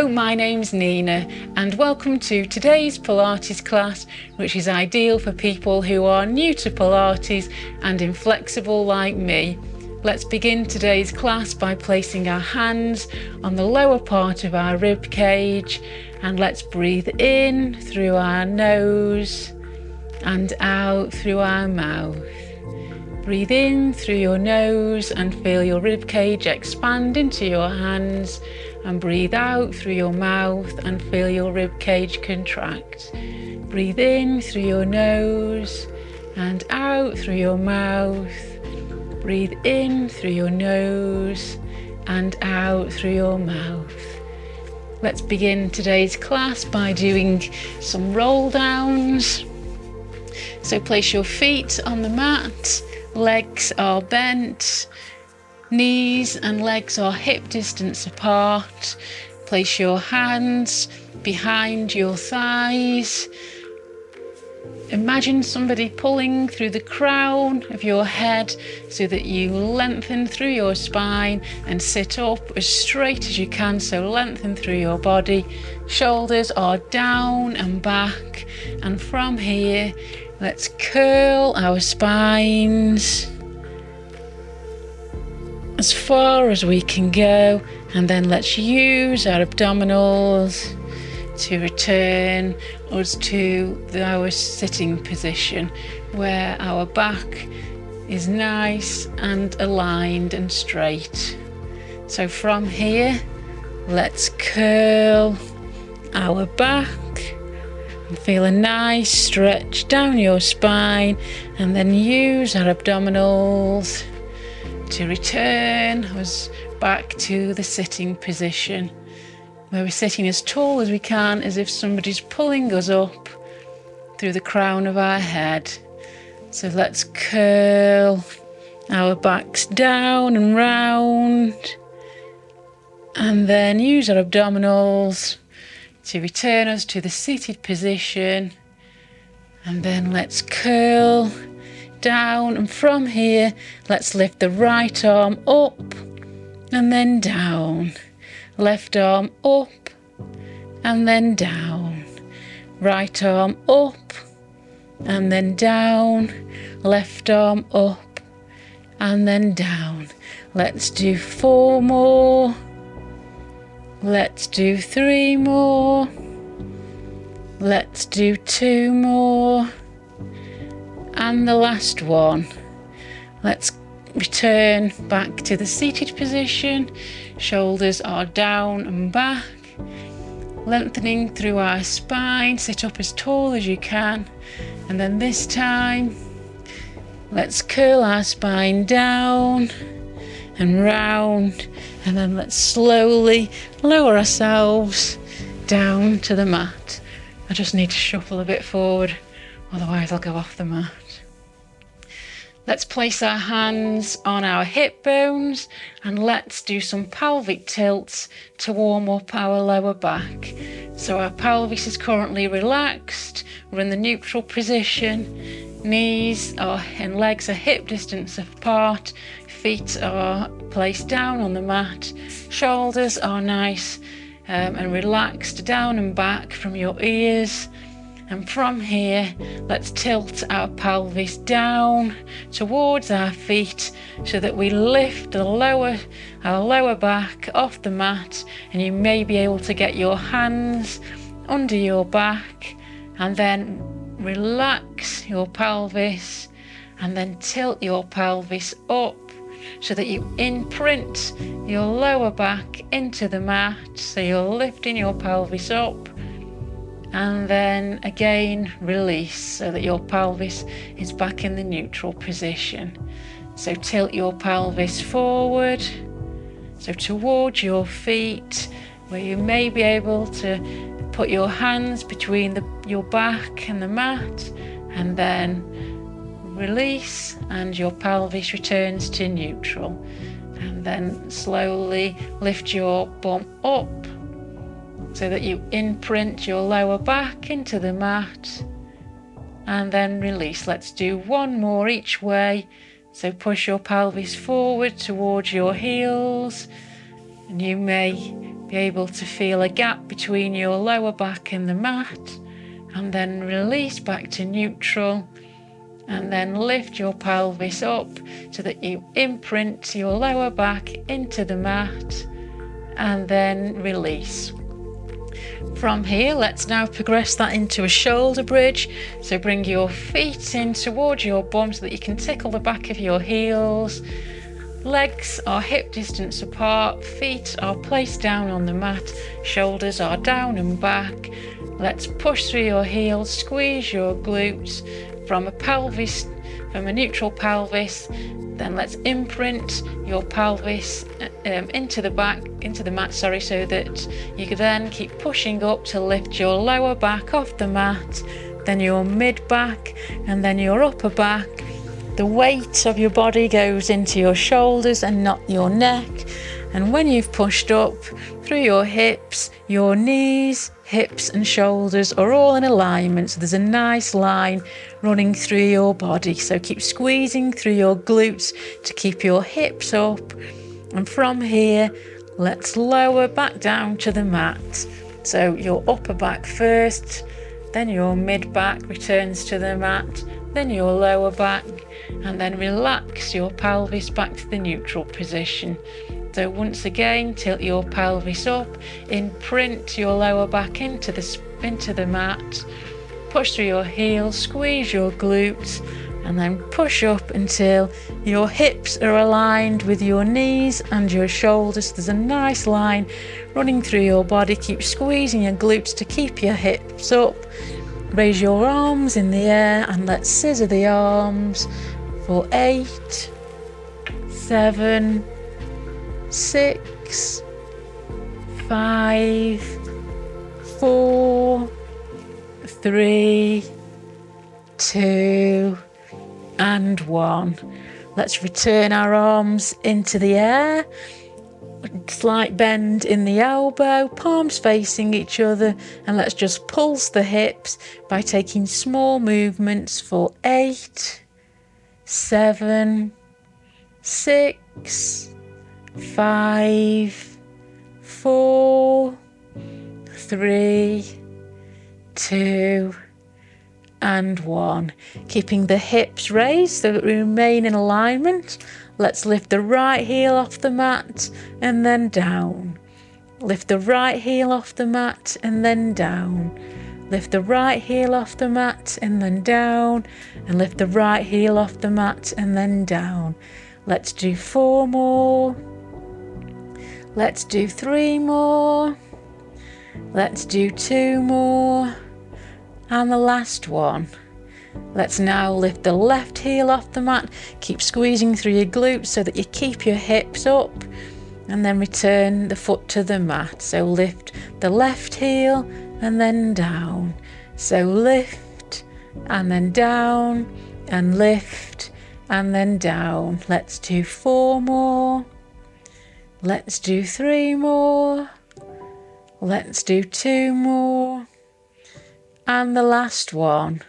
Hello, my name's Nina and welcome to today's Pilates class, which is ideal for people who are new to Pilates and inflexible like me. Let's begin today's class by placing our hands on the lower part of our rib cage, and let's breathe in through our nose and out through our mouth. Breathe in through your nose and feel your rib cage expand into your hands, and breathe out through your mouth and feel your rib cage contract. Breathe in through your nose and out through your mouth. Breathe in through your nose and out through your mouth. Let's begin today's class by doing some roll downs. So place your feet on the mat, legs are bent, knees and legs are hip distance apart. Place your hands behind your thighs. Imagine somebody pulling through the crown of your head so that you lengthen through your spine and sit up as straight as you can, so lengthen through your body. Shoulders are down and back, and from here let's curl our spines as far as we can go, and then let's use our abdominals to return us to our sitting position where our back is nice and aligned and straight. So from here, let's curl our back and feel a nice stretch down your spine, and then use our abdominals to return us back to the sitting position, where we're sitting as tall as we can, as if somebody's pulling us up through the crown of our head. So let's curl our backs down and round, and then use our abdominals to return us to the seated position. And then let's curl down, and from here let's lift the right arm up and then down, left arm up and then down, right arm up and then down, left arm up and then down. Let's do 4 more, let's do 3 more, let's do 2 more, and the last one. Let's return back to the seated position. Shoulders are down and back, lengthening through our spine. Sit up as tall as you can, and then this time let's curl our spine down and round, and then let's slowly lower ourselves down to the mat. I just need to shuffle a bit forward, otherwise I'll go off the mat. Let's place our hands on our hip bones and let's do some pelvic tilts to warm up our lower back. So our pelvis is currently relaxed, we're in the neutral position, knees and legs are hip distance apart, feet are placed down on the mat, shoulders are nice and relaxed down and back from your ears. And from here, let's tilt our pelvis down towards our feet so that we lift our lower back off the mat, and you may be able to get your hands under your back and then relax your pelvis and then tilt your pelvis up so that you imprint your lower back into the mat, so you're lifting your pelvis up. And then again release so that your pelvis is back in the neutral position. So tilt your pelvis forward, so towards your feet, where you may be able to put your hands between your back and the mat, and then release and your pelvis returns to neutral. And then slowly lift your bum up so that you imprint your lower back into the mat, and then release. Let's do 1 more each way. So push your pelvis forward towards your heels, and you may be able to feel a gap between your lower back and the mat, and then release back to neutral, and then lift your pelvis up so that you imprint your lower back into the mat, and then release. From here, let's now progress that into a shoulder bridge. So bring your feet in towards your bum so that you can tickle the back of your heels. Legs are hip distance apart, feet are placed down on the mat, shoulders are down and back. Let's push through your heels, squeeze your glutes from a neutral pelvis. Then let's imprint your pelvis into the mat, so that you can then keep pushing up to lift your lower back off the mat, then your mid back, and then your upper back. The weight of your body goes into your shoulders and not your neck. And when you've pushed up through your hips, your knees, hips and shoulders are all in alignment. So there's a nice line running through your body. So keep squeezing through your glutes to keep your hips up. And from here, let's lower back down to the mat. So your upper back first, then your mid back returns to the mat, then your lower back, and then relax your pelvis back to the neutral position. So once again, tilt your pelvis up, imprint your lower back into the mat, push through your heels, squeeze your glutes, and then push up until your hips are aligned with your knees and your shoulders. There's a nice line running through your body. Keep squeezing your glutes to keep your hips up. Raise your arms in the air and let's scissor the arms for 8, 7, 6, 5, 4, 3, 2, and 1. Let's return our arms into the air. Slight bend in the elbow, palms facing each other, and let's just pulse the hips by taking small movements for 8, 7, 6, 5, 4, 3, 2, and 1. Keeping the hips raised so that we remain in alignment. Let's lift the right heel off the mat and then down. Lift the right heel off the mat and then down. Lift the right heel off the mat and then down. And lift the right heel off the mat and then down. Let's do 4 more. Let's do 3 more. Let's do 2 more. And the last one. Let's now lift the left heel off the mat. Keep squeezing through your glutes so that you keep your hips up. And then return the foot to the mat. So lift the left heel and then down. So lift and then down and lift and then down. Let's do 4 more. Let's do 3 more. Let's do 2 more. And the last one.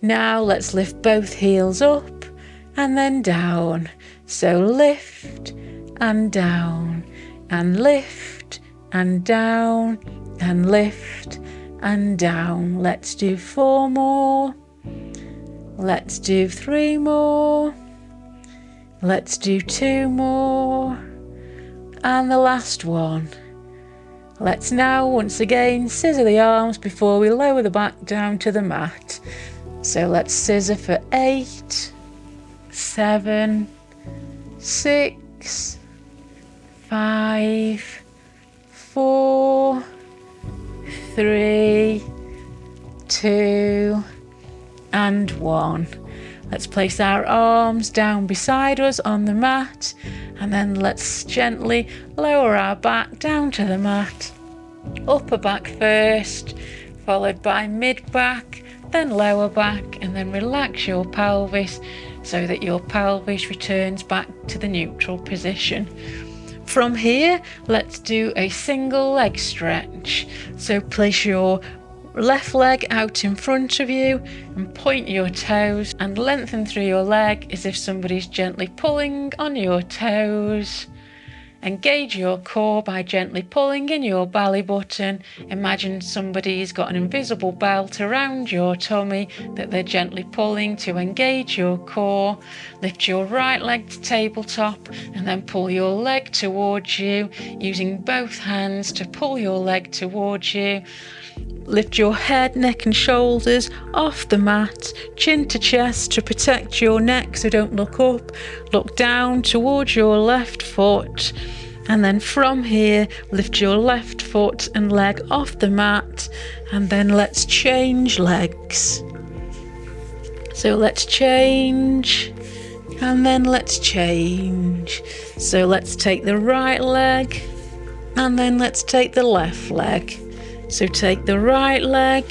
Now let's lift both heels up and then down. So lift and down and lift and down and lift and down. Let's do 4 more. Let's do 3 more. Let's do 2 more. And the last one. Let's now once again scissor the arms before we lower the back down to the mat. So let's scissor for 8, 7, 6, 5, 4, 3, 2, and 1. Let's place our arms down beside us on the mat, and then let's gently lower our back down to the mat. Upper back first, followed by mid back, then lower back, and then relax your pelvis so that your pelvis returns back to the neutral position. From here, let's do a single leg stretch. So place your left leg out in front of you and point your toes and lengthen through your leg as if somebody's gently pulling on your toes. engage your core by gently pulling in your belly button. Imagine somebody's got an invisible belt around your tummy that they're gently pulling to engage your core. Lift your right leg to tabletop and then pull your leg towards you, using both hands to pull your leg towards you. Lift your head, neck and shoulders off the mat, chin to chest to protect your neck, so don't look up. Look down towards your left foot, and then from here lift your left foot and leg off the mat, and then let's change legs. So let's change, and then let's change. So let's take the right leg, and then let's take the left leg. So take the right leg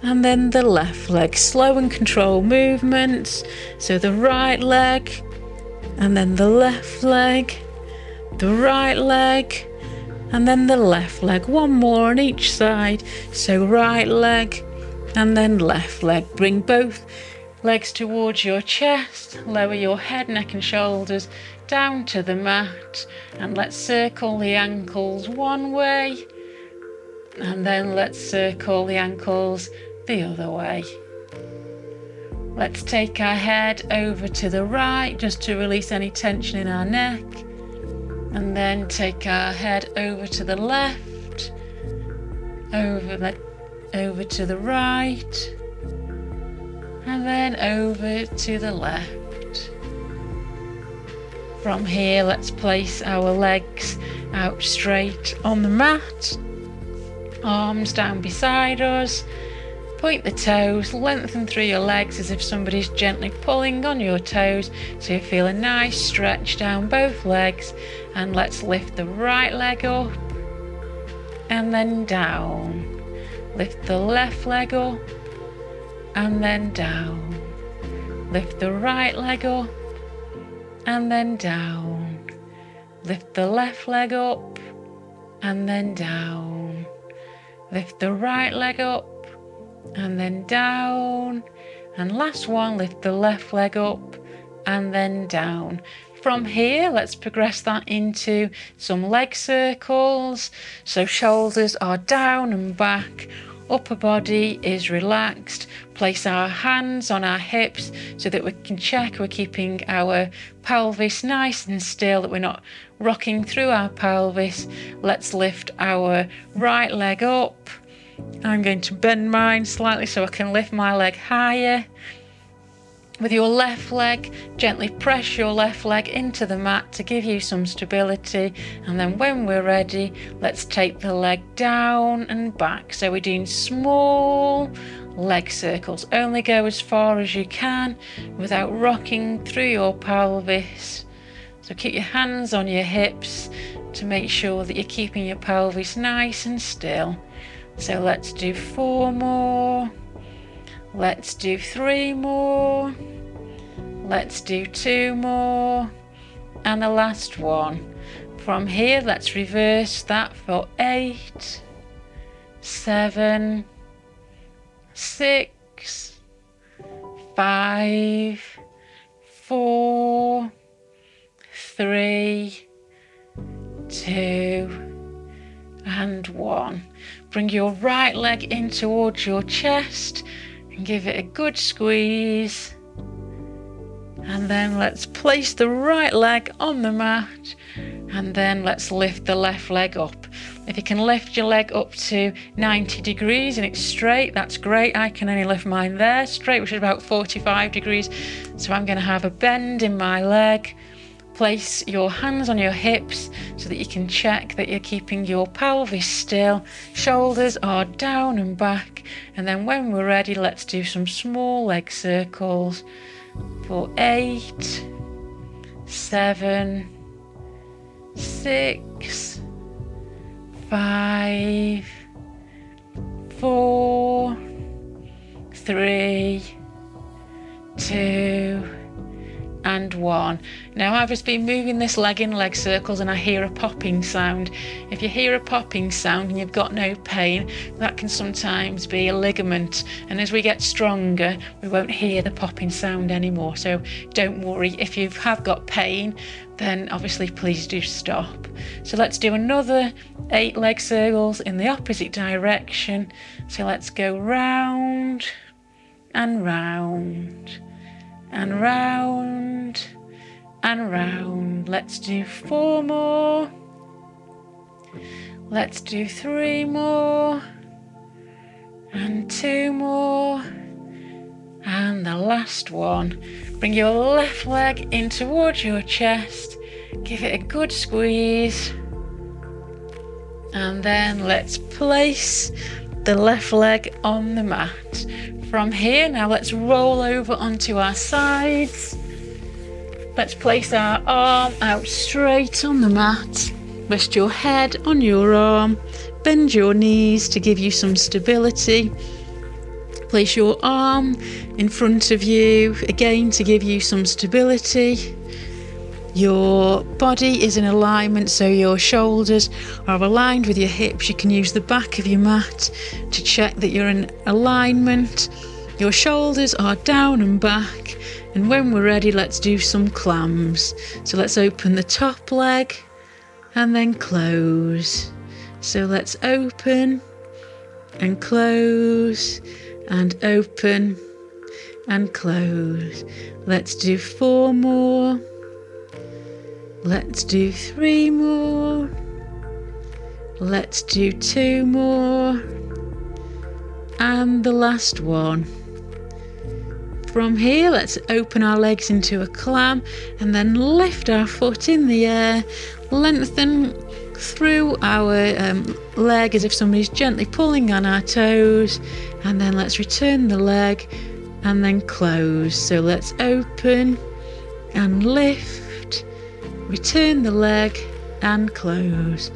and then the left leg. Slow and controlled movements. So the right leg and then the left leg, the right leg and then the left leg. One more on each side. So right leg and then left leg. Bring both legs towards your chest. Lower your head, neck and shoulders down to the mat. And let's circle the ankles one way. And then let's circle the ankles the other way. Let's take our head over to the right just to release any tension in our neck. And then take our head over to the left, over to the right, and then over to the left. From here, let's place our legs out straight on the mat. Arms down beside us. Point the toes, lengthen through your legs as if somebody's gently pulling on your toes, so you feel a nice stretch down both legs. And let's lift the right leg up and then down. Lift the left leg up and then down. Lift the right leg up and then down. Lift the left leg up and then down. Lift the right leg up and then down. And last one, lift the left leg up and then down. From here, let's progress that into some leg circles. So shoulders are down and back. Upper body is relaxed. Place our hands on our hips so that we can check we're keeping our pelvis nice and still, that we're not rocking through our pelvis. Let's lift our right leg up. I'm going to bend mine slightly so I can lift my leg higher. With your left leg, gently press your left leg into the mat to give you some stability. And then when we're ready, let's take the leg down and back. So we're doing small leg circles. Only go as far as you can without rocking through your pelvis. So keep your hands on your hips to make sure that you're keeping your pelvis nice and still. So let's do 4 more. Let's do 3 more. Let's do 2 more. And the last one. From here, let's reverse that for 8, 7, 6, 5, 4, 3, 2, and 1. Bring your right leg in towards your chest and give it a good squeeze. And then let's place the right leg on the mat, and then let's lift the left leg up. If you can lift your leg up to 90 degrees and it's straight, that's great. I can only lift mine there straight, which is about 45 degrees. So I'm going to have a bend in my leg. Place your hands on your hips so that you can check that you're keeping your pelvis still. Shoulders are down and back. And then when we're ready, let's do some small leg circles for 8, 7, 6, 5, 4, 3, 2, and 1. Now I've just been moving this leg in leg circles and I hear a popping sound. If you hear a popping sound and you've got no pain, that can sometimes be a ligament, and as we get stronger we won't hear the popping sound anymore. So don't worry, if you have got pain, then obviously please do stop. So let's do another 8 leg circles in the opposite direction. So let's go round and round and round and round. Let's do 4 more. Let's do 3 more and 2 more, and the last one. Bring your left leg in towards your chest, give it a good squeeze, and then let's place the left leg on the mat. From here, now let's roll over onto our sides. Let's place our arm out straight on the mat. Rest your head on your arm. Bend your knees to give you some stability. Place your arm in front of you, again to give you some stability. Your body is in alignment, so your shoulders are aligned with your hips. You can use the back of your mat to check that you're in alignment. Your shoulders are down and back, and when we're ready, let's do some clams. So let's open the top leg and then close. So let's open and close and open and close. Let's do 4 more. Let's do 3 more. Let's do 2 more. And the last one. From here, let's open our legs into a clam and then lift our foot in the air, lengthen through our leg as if somebody's gently pulling on our toes, and then let's return the leg and then close. So let's open and lift, return the leg and close.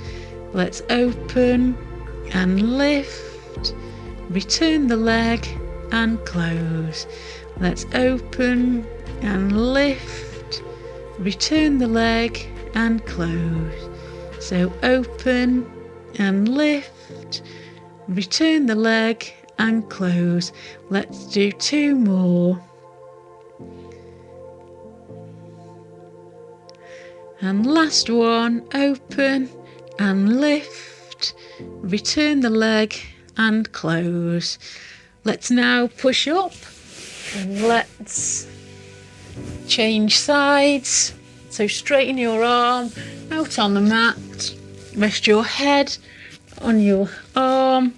Let's open and lift, return the leg and close. Let's open and lift, return the leg and close. So open and lift, return the leg and close. Let's do 2 more. And last one, open and lift, return the leg and close. Let's now push up and let's change sides. So straighten your arm out on the mat, rest your head on your arm.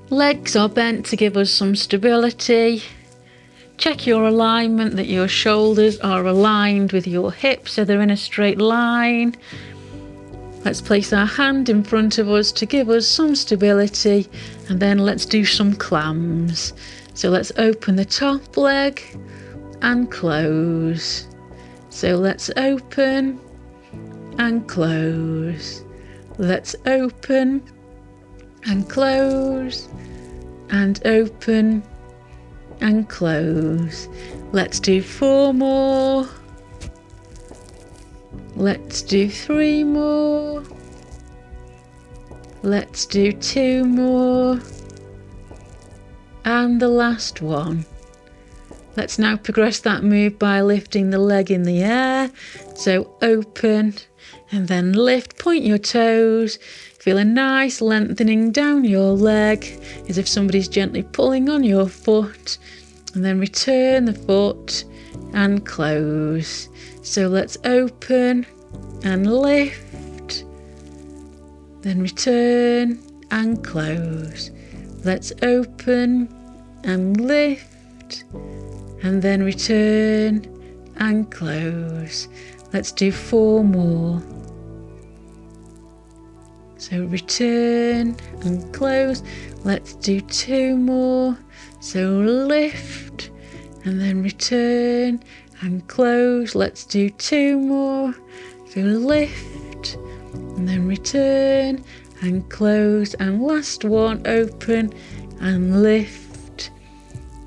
Legs are bent to give us some stability. Check your alignment, that your shoulders are aligned with your hips so they're in a straight line. Let's place our hand in front of us to give us some stability, and then let's do some clams. So let's open the top leg and close. So let's open and close. Let's open and close and open and close. Let's do 4 more. Let's do 3 more. Let's do 2 more. And the last one. Let's now progress that move by lifting the leg in the air. So open and then lift, point your toes. Feel a nice lengthening down your leg as if somebody's gently pulling on your foot. And then return the foot and close. So let's open and lift, then return and close. Let's open and lift, and then return and close. Let's do 4 more. So return and close. Let's do 2 more. So lift and then return and close. Let's do 2 more. So lift and then return and close. And last one, open and lift,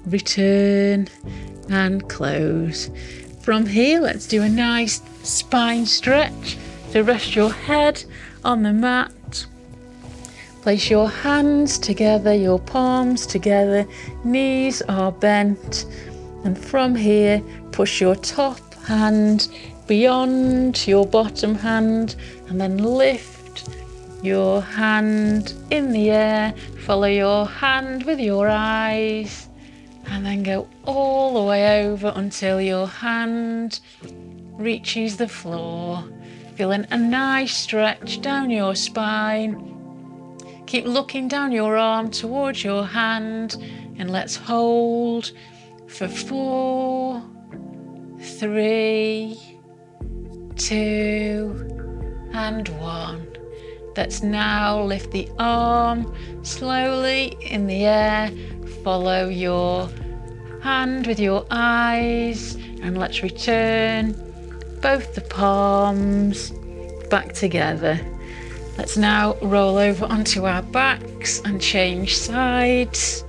return and close. From here, let's do a nice spine stretch. So rest your head on the mat. Place your hands together, your palms together, knees are bent. And from here, push your top hand beyond your bottom hand and then lift your hand in the air. Follow your hand with your eyes and then go all the way over until your hand reaches the floor. Feeling a nice stretch down your spine. Keep looking down your arm towards your hand and let's hold for 4, 3, 2 and 1. Let's now lift the arm slowly in the air. Follow your hand with your eyes and let's return both the palms back together. Let's now roll over onto our backs and change sides.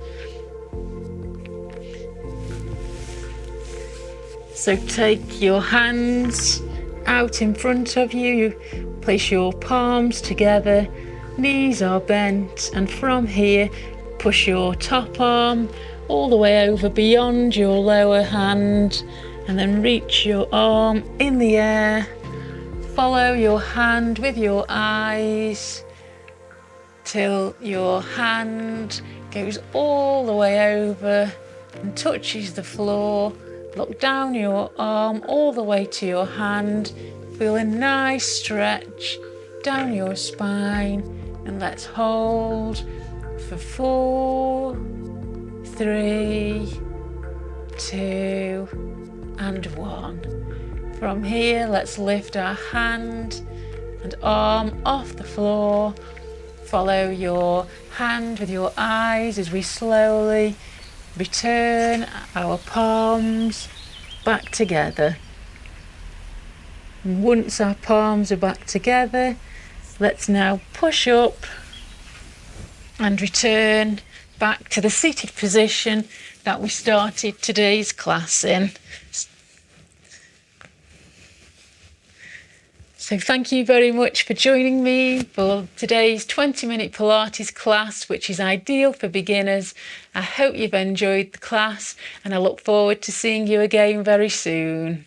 So take your hands out in front of you, place your palms together, knees are bent, and from here push your top arm all the way over beyond your lower hand and then reach your arm in the air. Follow your hand with your eyes till your hand goes all the way over and touches the floor. Look down your arm all the way to your hand. Feel a nice stretch down your spine and let's hold for 4, 3, 2 and 1. From here, let's lift our hand and arm off the floor. Follow your hand with your eyes as we slowly return our palms back together. And once our palms are back together, let's now push up and return back to the seated position that we started today's class in. So thank you very much for joining me for today's 20-minute Pilates class, which is ideal for beginners. I hope you've enjoyed the class and I look forward to seeing you again very soon.